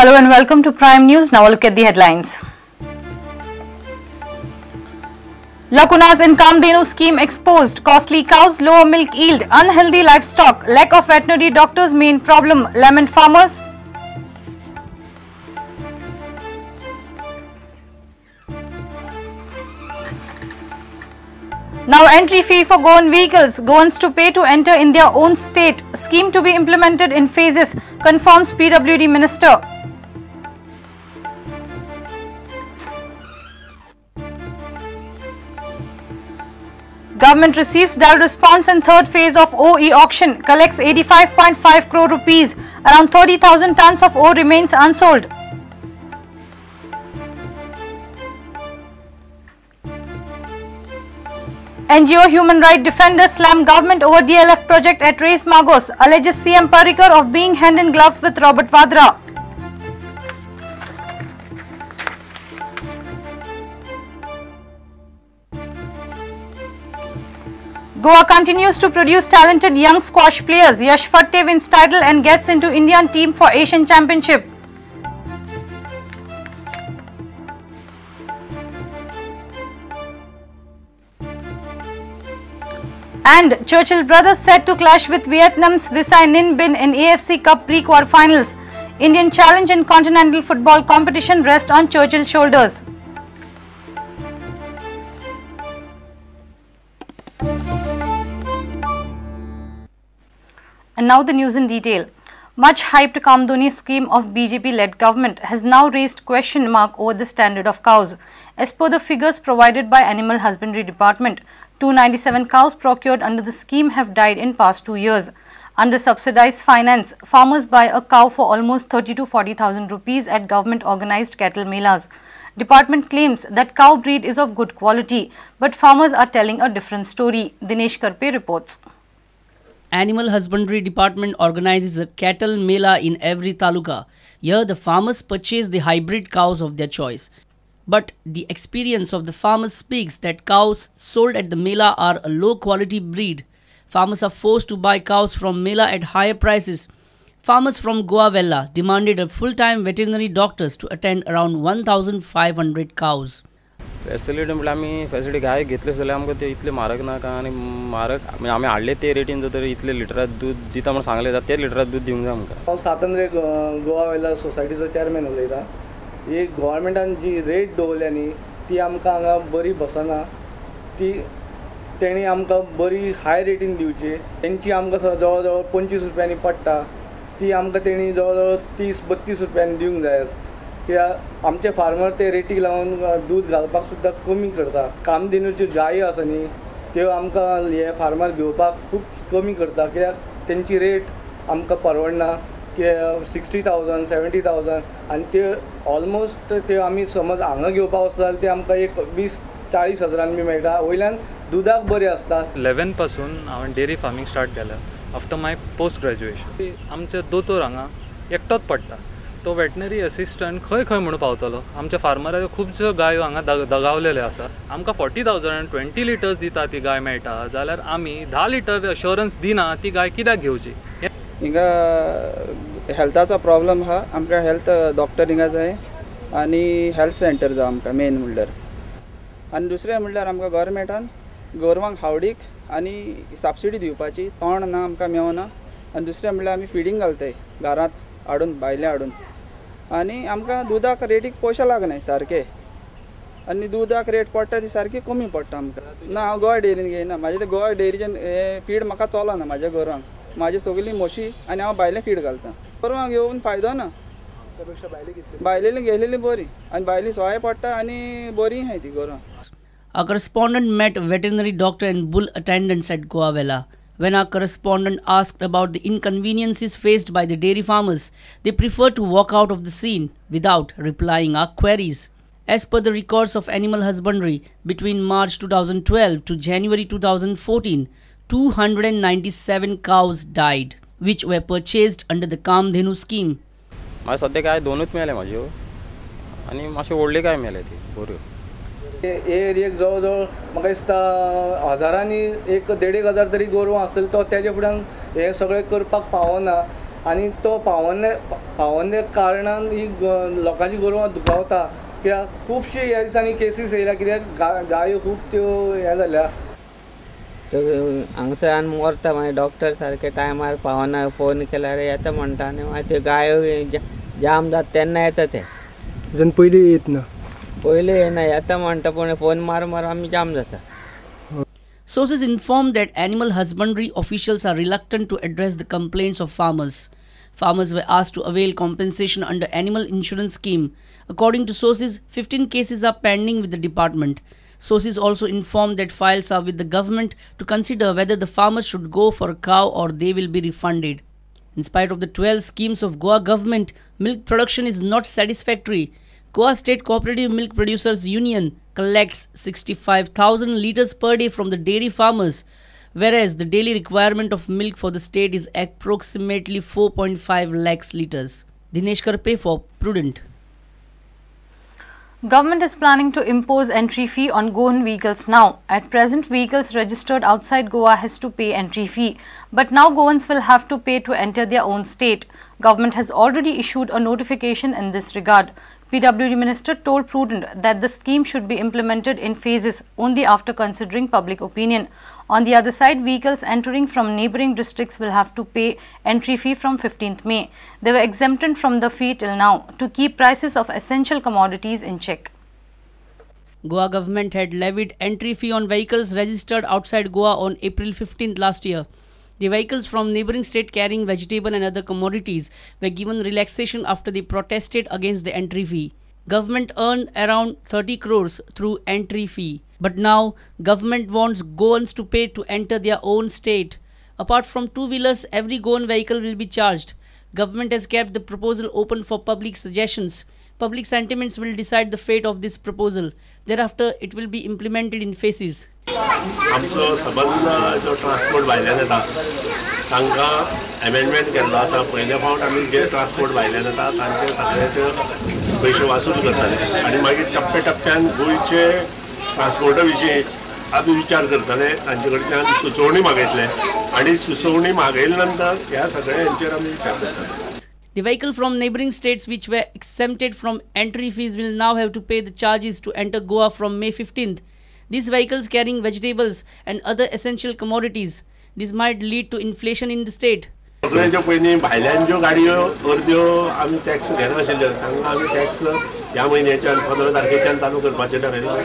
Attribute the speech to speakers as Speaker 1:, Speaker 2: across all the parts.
Speaker 1: Hello and welcome to Prime News. Now look at the headlines. Lacunas in Kamdenu scheme exposed. Costly cows, lower milk yield, unhealthy livestock, lack of veterinary doctors main problem, lament farmers. Now entry fee for Goan vehicles. Goans to pay to enter in their own state. Scheme to be implemented in phases, confirms PWD Minister. Government receives direct response in third phase of OE auction. Collects 85.5 crore rupees. Around 30,000 tons of ore remains unsold. NGO Human Rights Defenders slam government over DLF project at Race Magos. Alleges CM Parrikar of being hand in gloves with Robert Vadra. Goa continues to produce talented young squash players. Yash Fatte wins title and gets into Indian team for Asian Championship. And Churchill brothers set to clash with Vietnam's Visai Ninh Binh in AFC Cup pre-quarterfinals. Indian challenge in continental football competition rests on Churchill's shoulders. And now the news in detail. Much hyped Kamdenu scheme of BJP-led government has now raised question mark over the standard of cows. As per the figures provided by Animal Husbandry Department, 297 cows procured under the scheme have died in past 2 years. Under subsidized finance, farmers buy a cow for almost 30 to 40,000 rupees at government-organized cattle melas. Department claims that cow breed is of good quality, but farmers are telling a different story. Dinesh Karpe reports.
Speaker 2: Animal Husbandry Department organizes a cattle mela in every taluka. Here the farmers purchase the hybrid cows of their choice. But the experience of the farmers speaks that cows sold at the mela are a low quality breed. Farmers are forced to buy cows from mela at higher prices. Farmers from Goa Vella demanded a full-time veterinary doctors to attend around 1,500 cows.
Speaker 3: Facility म्हटल्यार आमी facility गाय घेतले जाल्यार आमकां ते इतले म्हारग नाका आनी म्हारग आमी हाडले ते रेटीन जर तर इतले लिटरात दूध दिता म्हण सांगले जाल्यार ते लिटरात दूध दिवंक जाय आमकां.
Speaker 4: हांव स्वातंत्र्य गोवा वेल्ला सोसायटीचो चेअरमॅन उलयतां. ही गव्हर्मेंटान जी रेट दवरल्या न्ही ती आमकां हांगा बरी बसना. ती तेणी आमकां बरी हाय रेटीन दिवची. तेंची आमकां जवळ जवळ 25 रुपयांनी पडटा ती आमकां तेणी जवळ जवळ 30-32 रुपयांनी दिवंक जाय. कित्याक आमचे फार्मर ते रेटीक लागून दूध घालपाक सुद्दां कमी करता. कामधेनूच्यो गायो आसा न्ही त्यो आमकां हे फार्मर घेवपाक खूब कमी करता कित्याक तेंची रेट आमकां परवडना. 60,000 70,000 आनी त्यो ऑलमोस्ट त्यो आमी समज हांगा घेवपाक वचत जाल्यार ते आमकां एक 20-40 हजारांनी बी मेळटा. वयल्यान दुधाक बरी आसता.
Speaker 5: 11 पासून हांवें डेरी फार्मिंग स्टार्ट केलें आफ्टर माय पोस्ट ग्रॅज्युएशन. आमचे दोतोर हांगा एकटोच पडटा. तो वेटनरी असिस्टंट खंय खंय म्हणून पावतलो. आमच्या फार्मराच्यो खुबश्यो गायो हांगा दगावलेल्यो आसा. आमकां 40,000 20 लिटर्स दिता ती गाय मेळटा जाल्यार आमी 10 लिटर अश्योरन्स दिना ती गाय कित्याक घेवची.
Speaker 6: हिंगा हेल्थाचो प्रॉब्लम आहा. आमकां हेल्थ डॉक्टर हिंगा जाय आनी हेल्थ सेंटर जाय आमकां मेन म्हणल्यार. आनी दुसरें म्हणल्यार आमकां गव्हर्मेंटान गोरवांक हावडीक आनी सबसिडी दिवपाची तोंड ना आमकां मेवना. आनी दुसरें म्हणल्यार आमी फिडींग घालताय घरांत हाडून भायले हाडून आनी आमकां दुधाक रेटीक पयशे लागनाय सारके. आनी दुधाक रेट पडटा ती सारकी कमी पडटा आमकां. ना हांव गोवा डेरीन घेयना. म्हाजे ते गोवा डेरीचें हे फीड म्हाका चलना म्हाज्या गोरवांक. म्हाजी सगळीं म्हशी आनी हांव भायलें फीड घालता. गोरवांक घेवन फायदो ना. भायलेली गेलेली बरी आनी भायली सवाय पडटा आनी बरी हाय ती गोरवां.
Speaker 2: Our correspondent met veterinary doctor and bull attendants at Goa Vella. When our correspondent asked about the inconveniences faced by the dairy farmers, they preferred to walk out of the scene without replying our queries. As per the records of Animal Husbandry, between March 2012 to January 2014, 297 cows died, which were purchased under the Kamdenu scheme.
Speaker 3: म्हाका सद्या गाय दोनूच मेळ्ळे म्हाज्यो आनी मातशे व्हडले गाय मेळ्ळे ती बऱ्यो.
Speaker 4: एरियेक जवळ जवळ म्हाका दिसता हजारांनी 1-1.5 हजार तरी गोरवां आसतली. तो तेजे फुड्यान हे सगळें करपाक पावना. आनी तो पावोवन्या कारणान ही लोकांची गोरवां दुखावता कित्याक खुबशी ह्या दिसांनी केसीस येयल्या कित्याक गायो खूब त्यो हें जाल्या
Speaker 7: हांगसर मरता मागीर डॉक्टर सारके टायमार पावना फोन केल्यार येता म्हणटा आनी मागीर त्यो गायो जाम जाता तेन्ना येता ते
Speaker 8: जन पयलीं येत ना
Speaker 7: पयलीं येना येता म्हणटा पूण फोन मार आमी जाम जाता.
Speaker 2: Sources inform that animal husbandry officials are reluctant to address the complaints of farmers. Farmers were asked to avail compensation under animal insurance scheme. According to sources, 15 cases are pending with the department. Sources also inform that files are with the government to consider whether the farmers should go for a cow or they will be refunded. In spite of the 12 schemes of Goa government, milk production is not satisfactory. Goa State Cooperative Milk Producers Union collects 65,000 litres per day from the dairy farmers, whereas the daily requirement of milk for the state is approximately 4.5 lakhs litres. Dinesh Karpe for Prudent.
Speaker 1: Government is planning to impose entry fee on Goan vehicles now. At present, vehicles registered outside Goa has to pay entry fee. But now Goans will have to pay to enter their own state. Government has already issued a notification in this regard. PWD Minister told Prudent that the scheme should be implemented in phases only after considering public opinion. On the other side, vehicles entering from neighbouring districts will have to pay entry fee from 15th May. They were exempted from the fee till now to keep prices of essential commodities in check.
Speaker 2: Goa government had levied entry fee on vehicles registered outside Goa on April 15th last year. The vehicles from neighbouring state carrying vegetable and other commodities were given relaxation after they protested against the entry fee. Government earned around 30 crores through entry fee. But now, government wants Goans to pay to enter their own state. Apart from two-wheelers, every Goan vehicle will be charged. Government has kept the proposal open for public suggestions. Public sentiments will decide the fate of this proposal. Thereafter, it will be implemented in phases.
Speaker 9: आमचो संबंध जो transport भायल्यान येता तांकां amendment केल्लो आसा. पयले फावट आमी जे ट्रान्सपोर्ट भायल्यान येता तांचे सगळ्याचे पयशे वासूल करताले आनी मागीर टप्प्या टप्प्यान गोंयचे ट्रान्सपोर्टा विशीं आमी विचार करतले, तांचे कडच्यान सुचोवणी मागयतले आनी सुचोवणी मागयल्या नंतर ह्या सगळ्यांचेर आमी विचार करतले.
Speaker 2: The vehicle from neighbouring states which were exempted from entry fees will now have to pay the charges to enter Goa from May 15th. These vehicles carrying vegetables and other essential commodities. This might lead to inflation in the state.
Speaker 9: सगळ्यांच्या पयलीं भायल्यान ज्यो गाडयो अर्द्यो आमी tax घेनाशिल्ले तांकां आमी tax ह्या म्हयन्याच्यान 15 तारखेच्यान चालू करपाचें थारायलां.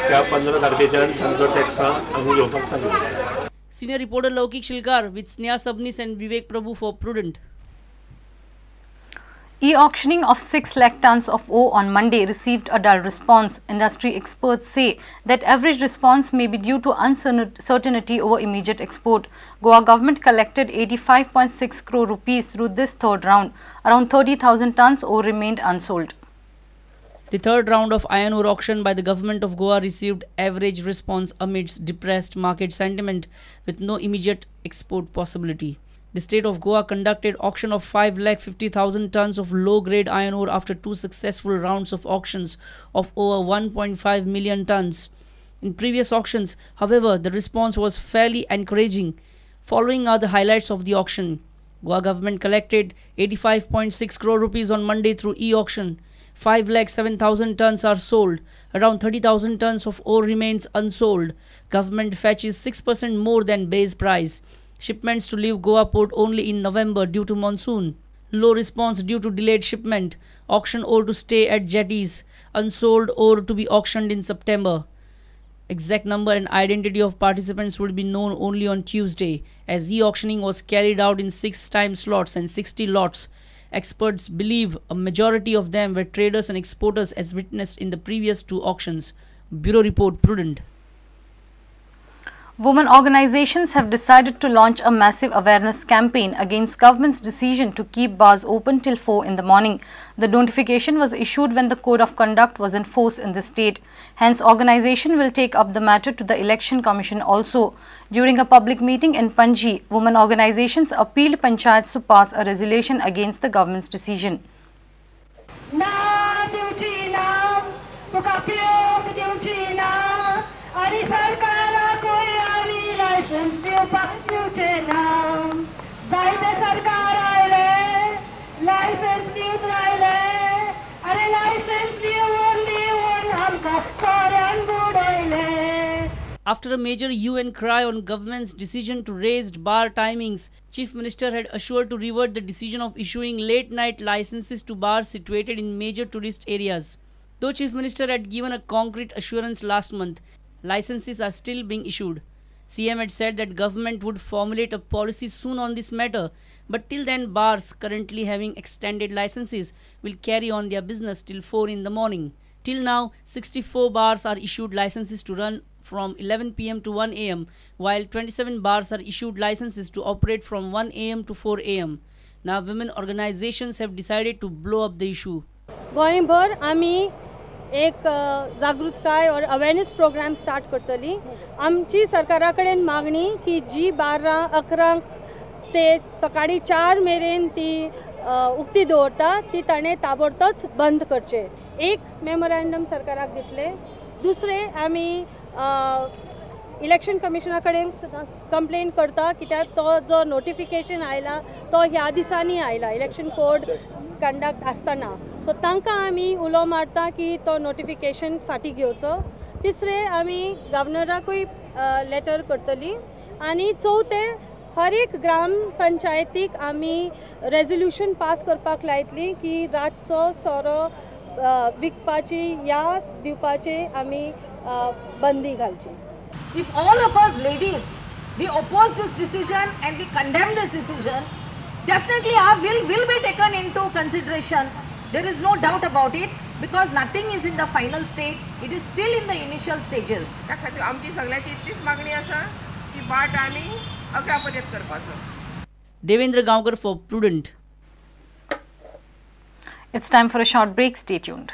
Speaker 9: त्या 15 तारखेच्यान तांचो टॅक्स आमी घेवपाक चालू केला.
Speaker 2: Senior reporter Laukik Shilkar with Sneha Sabnis and Vivek Prabhu for Prudent.
Speaker 1: E-auctioning of 6 lakh tons of ore on Monday received a dull response. Industry experts say that average response may be due to uncertainty over immediate export. Goa government collected 85.6 crore rupees through this third round. Around 30,000 tons ore remained unsold.
Speaker 2: The third round of iron ore auction by the government of Goa received average response amidst depressed market sentiment with no immediate export possibility. The state of Goa conducted auction of 5,50,000 tons of low-grade iron ore after 2 successful rounds of auctions of over 1.5 million tons. In previous auctions, however, the response was fairly encouraging. Following are the highlights of the auction. Goa government collected 85.6 crore rupees on Monday through e-auction. 5,07,000 tons are sold. Around 30,000 tons of ore remains unsold. Government fetches 6% more than base price. Shipments to leave Goa port only in November due to monsoon. Low response due to delayed shipment. Auction ore to stay at jetties. Unsold ore to be auctioned in September. Exact number and identity of participants would be known only on Tuesday, as e-auctioning was carried out in 6 time slots and 60 lots. Experts believe a majority of them were traders and exporters as witnessed in the previous 2 auctions. Bureau Report Prudent.
Speaker 1: Women organizations have decided to launch a massive awareness campaign against government's decision to keep bars open till 4 in the morning. The notification was issued when the Code of Conduct was in force in the state. Hence, organization will take up the matter to the Election Commission also. During a public meeting in Panji, women organizations appealed Panchayats to pass a resolution against the government's decision.
Speaker 2: After a major hue and cry on government's decision to raise bar timings, Chief Minister had assured to revert the decision of issuing late-night licenses to bars situated in major tourist areas. Though Chief Minister had given a concrete assurance last month, licenses are still being issued. CM had said that government would formulate a policy soon on this matter, but till then bars currently having extended licenses will carry on their business till 4 in the morning. Till now, 64 bars are issued licenses to run from 11 p.m. to 1 a.m., while 27 bars are issued licenses to operate from 1 a.m. to 4 a.m. Now, women organizations have decided to blow up the issue.
Speaker 10: गोंयभर आमी एक जागृतकाय और awareness programme start करतली. आमची सरकारा कडेन मागणी की जी 12-11 ते सकाळी 4 मेरेन ती उक्ती दवरता ती ताणें ताबडतोच बंद करचे. एक मेमोरेंडम सरकाराक दितले. दुसरे आमी इलेक्शन कमिशना कडेन कंप्लेन करता कित्याक तो जो नोटिफिकेशन आयला तो ह्या दिसांनी आयला इलेक्शन कोड कंडक्ट आसतना. सो तांकां आमी उलो मारता की तो नोटिफिकेशन फाटी घेवचो. तिसरे आमी गव्हर्नराकूय लेटर करतली. आनी चवथे हर एक ग्राम पंचायतीक आमी रेजोल्यूशन पास करपाक लायतली की रातचो सोरो विकपाची या दिवपाची आमी बंदी घालची.
Speaker 11: If all of us ladies, we oppose this decision and we condemn this decision, definitely our will be taken into consideration. There is no doubt about it because nothing is in the final stage. It is still in the initial stages.
Speaker 12: त्या खातीर आमची सगळ्यांची इतलीच मागणी आसा की बार timing 11 पर्यंत करपाचो.
Speaker 2: Devendra Gaonkar for Prudent.
Speaker 1: It's time for a short break. Stay tuned.